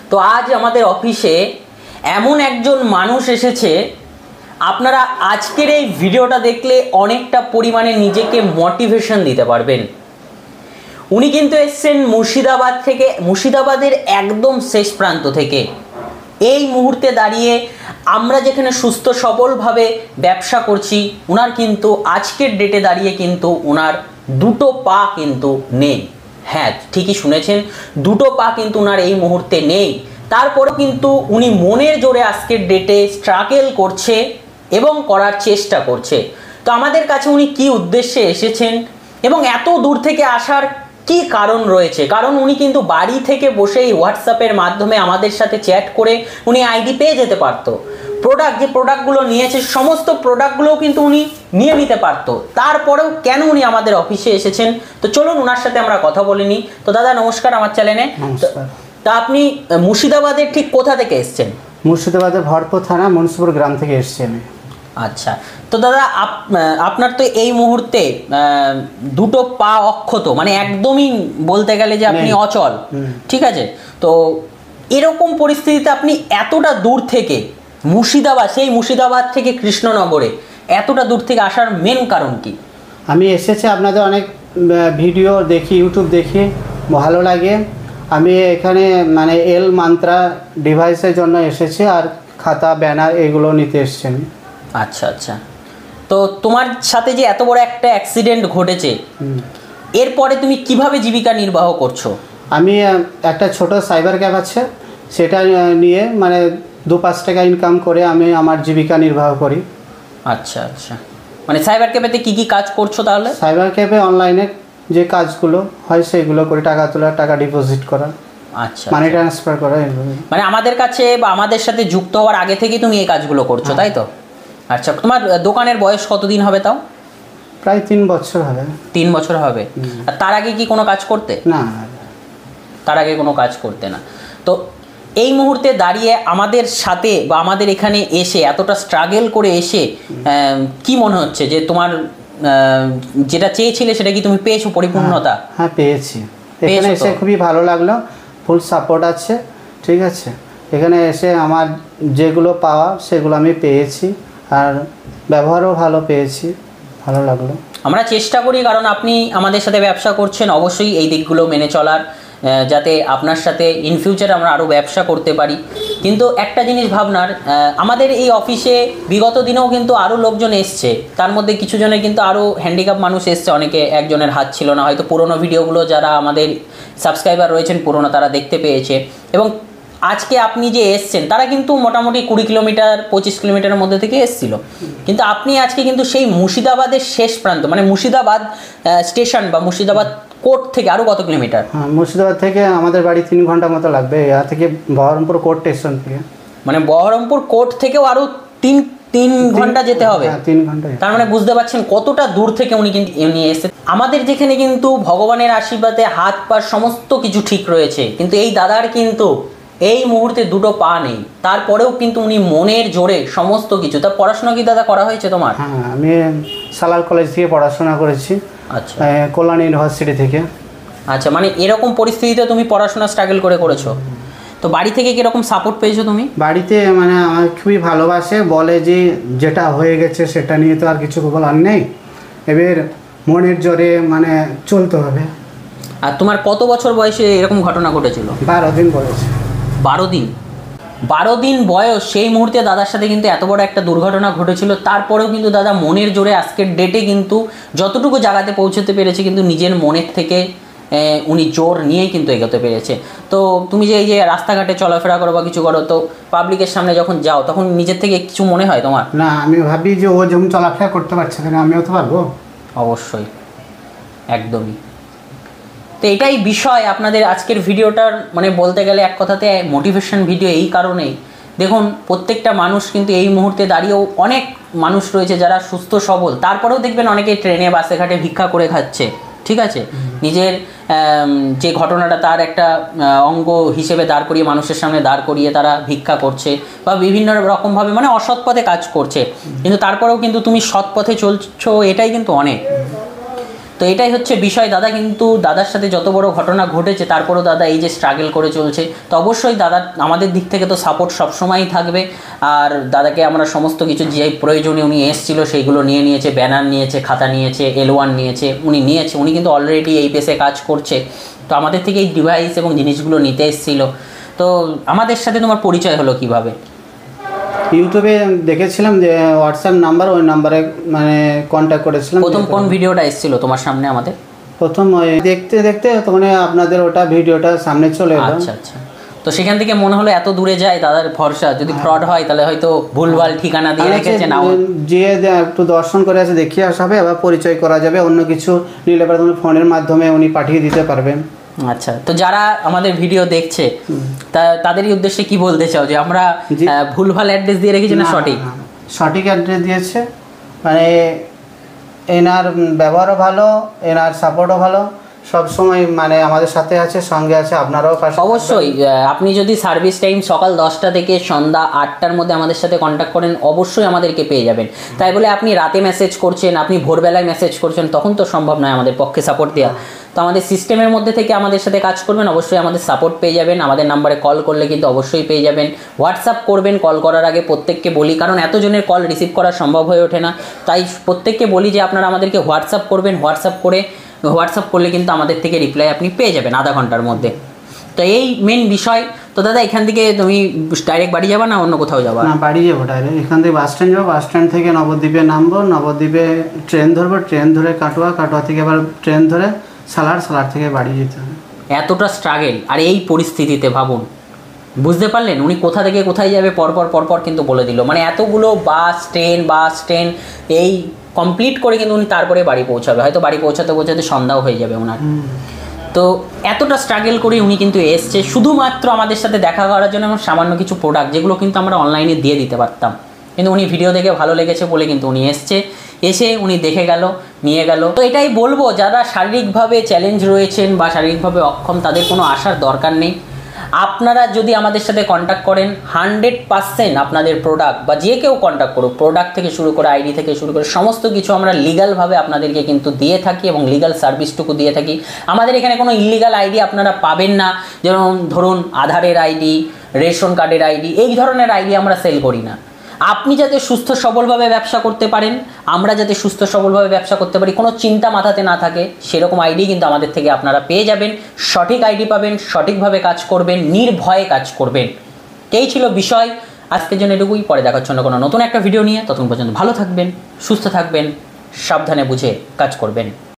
তো আজ আমাদের অফিসে এমন একজন মানুষ এসেছে, আপনারা আজকের এই ভিডিওটা দেখলে অনেকটা পরিমাণে নিজেকে মোটিভেশন দিতে পারবেন। উনি কিন্তু এসেছেন মুর্শিদাবাদ থেকে, মুর্শিদাবাদের একদম শেষ প্রান্ত থেকে। এই মুহূর্তে দাঁড়িয়ে আমরা যেখানে সুস্থ সবলভাবে ব্যবসা করছি, ওনার কিন্তু আজকের ডেটে দাঁড়িয়ে কিন্তু ওনার দুটো পা কিন্তু নেই। হ্যাঁ, ঠিকই শুনেছেন, দুটো পা কিন্তু ওনার এই মুহূর্তে নেই। তারপরেও কিন্তু উনি মনের জোরে আজকের ডেটে স্ট্রাগল করছে এবং করার চেষ্টা করছে। তো আমাদের কাছে উনি কি উদ্দেশ্যে এসেছেন এবং এত দূর থেকে আসার কি কারণ রয়েছে, কারণ উনি কিন্তু বাড়ি থেকে বসেই হোয়াটসঅ্যাপের মাধ্যমে আমাদের সাথে চ্যাট করে উনি আইডি পেয়ে যেতে পারতো। যে প্রোডাক্টগুলো নিয়েছে সমস্ত প্রোডাক্টগুলোও কিন্তু উনি নিয়ে নিতে পারতো। তারপরেও কেন উনি আমাদের অফিসে এসেছেন, তো চলুন ওনার সাথে আমরা কথা বলে নিই। তো দাদা নমস্কার আমার চ্যানেলে। তা আপনি মুর্শিদাবাদের ঠিক কোথা থেকে এসেছেন? মুর্শিদাবাদের ভরপুর থানা মনসুপুর গ্রাম থেকে এসেছি আমি। আচ্ছা, তো দাদা আপনার তো এই মুহূর্তে দুটো পা অক্ষত, মানে একদমই বলতে গেলে যে আপনি অচল, ঠিক আছে। তো এরকম পরিস্থিতিতে আপনি এতটা দূর থেকে মুর্শিদাবাদ, সেই মুর্শিদাবাদ থেকে কৃষ্ণনগরে এতটা দূর থেকে আসার মেন কারণ কি? আমি এসেছি আপনাদের অনেক ভিডিও দেখি, ইউটিউব দেখি, ভালো লাগে। আমি এখানে মানে এল মান্ত্রা ডিভাইসের জন্য এসেছি, আর খাতা ব্যানার এগুলো নিতে এসেছি আমি। আচ্ছা আচ্ছা, তো তোমার সাথে যে এত বড় একটা অ্যাক্সিডেন্ট ঘটেছে, এরপরে তুমি কিভাবে জীবিকা নির্বাহ করছো? আমি একটা ছোট সাইবার ক্যাফ আছে, সেটা নিয়ে মানে 2-5 টাকা ইনকাম করে আমি আমার জীবিকা নির্বাহ করি। আচ্ছা আচ্ছা, মানে সাইবার ক্যাফেতে কি কি কাজ করছো তাহলে? সাইবার ক্যাফে অনলাইনে যে কাজগুলো হয় সেগুলো করে, টাকা তোলা, টাকা ডিপোজিট করা, আচ্ছা মানি ট্রান্সফার করা। মানে আমাদের কাছে বা আমাদের সাথে যুক্ত হওয়ার আগে থেকেই তুমি এই কাজগুলো করছো, তাই তো? আচ্ছা, তোমার দোকানের বয়স কতদিন হবে তাও? প্রায় 3 বছর হবে। 3 বছর হবে। আর তার আগে কি কোনো কাজ করতে? না, তার আগে কোনো কাজ করতে না। তো এই মুহূর্তে দাঁড়িয়ে আমাদের সাথে বা আমাদের এখানে এসে এতটা স্ট্রাগল করে এসে কি মনে হচ্ছে যে তোমার যেটা চেয়েছিলে সেটা কি তুমি পেয়েছো পরিপূর্ণতা? হ্যাঁ পেয়েছি। এখানে এসে খুবই ভালো লাগলো, ফুল সাপোর্ট আছে, ঠিক আছে। এখানে এসে আমার যেগুলো পাওয়া সেগুলো আমি পেয়েছি, আর ব্যবহারও ভালো পেয়েছি, ভালো লাগলো। আমরা চেষ্টা করি, কারণ আপনি আমাদের সাথে ব্যবসা করছেন, অবশ্যই এই দিকগুলো মেনে চলার, যাতে আপনার সাথে ইন ফিউচার আমরা আরও ব্যবসা করতে পারি। কিন্তু একটা জিনিস ভাবনার, আমাদের এই অফিসে বিগত দিনেও কিন্তু আরও লোকজন এসছে, তার মধ্যে কিছু জনের কিন্তু আরও হ্যান্ডিক্যাপ মানুষ এসছে, অনেকে একজনের হাত ছিল না, হয়তো পুরোনো ভিডিওগুলো যারা আমাদের সাবস্ক্রাইবার রয়েছেন পুরোনো, তারা দেখতে পেয়েছে। এবং আজকে আপনি যে এসছেন তারা কিন্তু মোটামুটি 20 কিলোমিটার 25 কিলোমিটারের মধ্যে থেকে এসছিল, কিন্তু আপনি আজকে কিন্তু সেই মুর্শিদাবাদের শেষ প্রান্ত, মানে মুর্শিদাবাদ স্টেশন বা মুর্শিদাবাদ কোর্ট থেকে আরও কত কিলোমিটার? হ্যাঁ, মুর্শিদাবাদ থেকে আমাদের বাড়ি 3 ঘন্টা মতো লাগবে, এর থেকে বহরমপুর কোর্ট স্টেশন থেকে। মানে বহরমপুর কোর্ট থেকেও আরও তিন ঘন্টা যেতে হবে। 3 ঘন্টা। তার মানে বুঝতে পারছেন কতটা দূর থেকে উনি কিন্তু নিয়ে এসেছে। আমাদের যেখানে কিন্তু ভগবানের আশীর্বাদে হাত পা সমস্ত কিছু ঠিক রয়েছে, কিন্তু এই দাদার কিন্তু এই মুহূর্তে দুটো পা নেই, তারপরেও কিন্তু উনি মনের জোরে সমস্ত কিছু। তা পড়াশোনা কি দাদা করা হয়েছে তোমার? হ্যাঁ, আমি সালাল কলেজ থেকে পড়াশোনা করেছি। আচ্ছা, কল্যাণ ইউনিভার্সিটি থেকে। আচ্ছা, মানে এরকম পরিস্থিতিতে তুমি পড়াশোনা স্ট্রাগল করেছো, তো বাড়ি থেকে কিরকম সাপোর্ট পেয়েছো তুমি? বাড়িতে মানে আমার খুবই ভালোবাসে, বলে যে যেটা হয়ে গেছে সেটা নিয়ে তো আর কিছু বলার নেই, এবার মনের জোরে মানে চলতে হবে। আর তোমার কত বছর বয়সে এরকম ঘটনা ঘটেছিল? 12 দিন বয়সে। 12 দিন বয়স, সেই মুহূর্তে দাদার সাথে কিন্তু এত বড় একটা দুর্ঘটনা ঘটেছিল। তারপরেও কিন্তু দাদা মনের জোরে আজকের ডেটে কিন্তু যতটুকু জায়গাতে পৌঁছতে পেরেছে, কিন্তু নিজের মনের থেকে উনি জোর নিয়েই কিন্তু এগোতে পেরেছে। তো তুমি যে এই যে রাস্তাঘাটে চলাফেরা করো বা কিছু করো, তো পাবলিকের সামনে যখন যাও তখন নিজের থেকে কিছু মনে হয় তোমার? না, আমি ভাবি যে ও যেমন চলাফেরা করতে পারছে কেন, আমিও তো পারবো। অবশ্যই, একদমই। তো এটাই বিষয় আপনাদের আজকের ভিডিওটার, মানে বলতে গেলে এক কথাতে মোটিভেশন ভিডিও। এই কারণেই দেখুন, প্রত্যেকটা মানুষ কিন্তু এই মুহূর্তে দাঁড়িয়েও অনেক মানুষ রয়েছে যারা সুস্থ সবল, তারপরেও দেখবেন অনেকে ট্রেনে বাসে ঘাটে ভিক্ষা করে খাচ্ছে, ঠিক আছে। নিজের যে ঘটনাটা তার একটা অঙ্গ হিসেবে দাঁড় করিয়ে, মানুষের সামনে দাঁড় করিয়ে তারা ভিক্ষা করছে বা বিভিন্ন রকমভাবে মানে অসৎ পথে কাজ করছে, কিন্তু তারপরেও কিন্তু তুমি সৎ পথে চলছো, এটাই কিন্তু অনেক। তো এটাই হচ্ছে বিষয় দাদা। কিন্তু দাদার সাথে যত বড় ঘটনা ঘটেছে তারপরেও দাদা এই যে স্ট্রাগল করে চলছে, তো অবশ্যই দাদা আমাদের দিক থেকে তো সাপোর্ট সবসময়ই থাকবে। আর দাদাকে আমরা সমস্ত কিছু যে প্রয়োজনে উনি এসেছিলো সেইগুলো নিয়েছে, ব্যানার নিয়েছে, খাতা নিয়েছে, L1 নিয়েছে, উনি কিন্তু অলরেডি এই পেসে কাজ করছে। তো আমাদের থেকে এই ডিভাইস এবং জিনিসগুলো নিতে এসেছিলো। তো আমাদের সাথে তোমার পরিচয় হলো কিভাবে? ইউটিউবে দেখেছিলাম যে হোয়াটসঅ্যাপ নাম্বার, ওই নাম্বারে মানে কন্ট্যাক্ট করেছিলাম। প্রথম কোন ভিডিওটা এসেছিল তোমার সামনে আমাদের? প্রথম ওই দেখতে দেখতে তখন আপনাদের ওটা ভিডিওটা সামনে চলে এলো। আচ্ছা আচ্ছা। তো সেখান থেকে মনে হলো এত দূরে যায় দাদার ভরসা, যদি ফ্রড হয় তাহলে হয়তো ভুলভাল ঠিকানা দিয়ে রেখেছে, না যে একটু দর্শন করে আছে দেখিয়ে আসা হবে, আবার পরিচয় করা যাবে। অন্য কিছু নিলে পরে তুমি ফোনের মাধ্যমে উনি পাঠিয়ে দিতে পারবেন। আচ্ছা, তো যারা আমাদের ভিডিও দেখছে তাদেরই উদ্দেশ্যে কি বলতে চাও, যে আমরা ভুলভাল অ্যাড্রেস দিয়ে রেখেছি না সঠিক? সঠিক অ্যাড্রেস দিয়েছে, মানে এনার ব্যবহারও ভালো, এনার সাপোর্টও ভালো, সব সময় মানে আমাদের সাথে আছে, সঙ্গে আছে, আপনারাও পাশে। অবশ্যই আপনি যদি সার্ভিস টাইম সকাল 10টা থেকে সন্ধ্যা 8টার মধ্যে আমাদের সাথে কন্ট্যাক্ট করেন, অবশ্যই আমাদেরকে পেয়ে যাবেন। তাই বলে আপনি রাতে মেসেজ করছেন, আপনি ভোরবেলায় মেসেজ করছেন, তখন তো সম্ভব নয় আমাদের পক্ষে সাপোর্ট দেওয়া। তো আমাদের সিস্টেমের মধ্যে থেকে আমাদের সাথে কাজ করবেন, অবশ্যই আমাদের সাপোর্ট পেয়ে যাবেন। আমাদের নাম্বারে কল করলে কিন্তু অবশ্যই পেয়ে যাবেন। হোয়াটসঅ্যাপ করবেন কল করার আগে, প্রত্যেককে বলি, কারণ এতজনের কল রিসিভ করা সম্ভব হয়ে ওঠে না। তাই প্রত্যেককে বলি যে আপনারা আমাদেরকে হোয়াটসঅ্যাপ করবেন। হোয়াটসঅ্যাপ করলে কিন্তু আমাদের থেকে রিপ্লাই আপনি পেয়ে যাবেন আধা ঘন্টার মধ্যে। তো এই মেন বিষয়। তো দাদা এখান থেকে তুমি ডাইরেক্ট বাড়ি যাবা না অন্য কোথাও যাবা? না, বাড়ি যাবো ডাইরেক্ট। এখান থেকে বাস স্ট্যান্ড যাবো, বাস স্ট্যান্ড থেকে নবদ্বীপে নামবো, নবদ্বীপে ট্রেন ধরবো, ট্রেন ধরে কাটোয়া থেকে আবার ট্রেন ধরে সালার থেকে বাড়ি যেতে হবে। এতটা স্ট্রাগেল, আর এই পরিস্থিতিতে ভাবুন, বুঝতে পারলেন উনি কোথা থেকে কোথায় যাবে পরপর কিন্তু বলে দিল। মানে এতগুলো বাস ট্রেন এই কমপ্লিট করে কিন্তু উনি তারপরে বাড়ি পৌঁছাবে, হয়তো বাড়ি পৌঁছাতে সন্ধ্যাও হয়ে যাবে ওনার। তো এতটা স্ট্রাগল করে উনি কিন্তু এসছে শুধুমাত্র আমাদের সাথে দেখা করার জন্য, এবং সামান্য কিছু প্রোডাক্ট যেগুলো কিন্তু আমরা অনলাইনে দিয়ে দিতে পারতাম, কিন্তু উনি ভিডিও দেখে ভালো লেগেছে বলে কিন্তু উনি এসে উনি দেখে গেল, নিয়ে গেল। তো এটাই বলবো, যারা শারীরিকভাবে চ্যালেঞ্জ রয়েছেন বা শারীরিকভাবে অক্ষম, তাদের কোনো আসার দরকার নেই। আপনারা যদি আমাদের সাথে কন্ট্যাক্ট করেন 100% আপনাদের প্রোডাক্ট, বা যে কেউ কন্ট্যাক্ট করুক, প্রোডাক্ট থেকে শুরু করে আইডি থেকে শুরু করে সমস্ত কিছু আমরা লিগালভাবে আপনাদেরকে কিন্তু দিয়ে থাকি, এবং লিগাল সার্ভিসটুকু দিয়ে থাকি। আমাদের এখানে কোনো ইলিগাল আইডি আপনারা পাবেন না। যেমন ধরুন আধারের আইডি, রেশন কার্ডের আইডি, এই ধরনের আইডি আমরা সেল করি না। আপনি যাতে সুস্থ সবলভাবে ব্যবসা করতে পারেন, আমরা যাতে সুস্থ সবলভাবে ব্যবসা করতে পারি, কোনো চিন্তা মাথাতে না থাকে, সেরকম আইডি কিন্তু আমাদের থেকে আপনারা পেয়ে যাবেন। সঠিক আইডি পাবেন, সঠিকভাবে কাজ করবেন, নির্ভয়ে কাজ করবেন। এই ছিল বিষয়। আজকের জন্য এটুকুই। পরে দেখার জন্য কোনো নতুন একটা ভিডিও নিয়ে, ততক্ষণ পর্যন্ত ভালো থাকবেন, সুস্থ থাকবেন, সাবধানে বুঝে কাজ করবেন।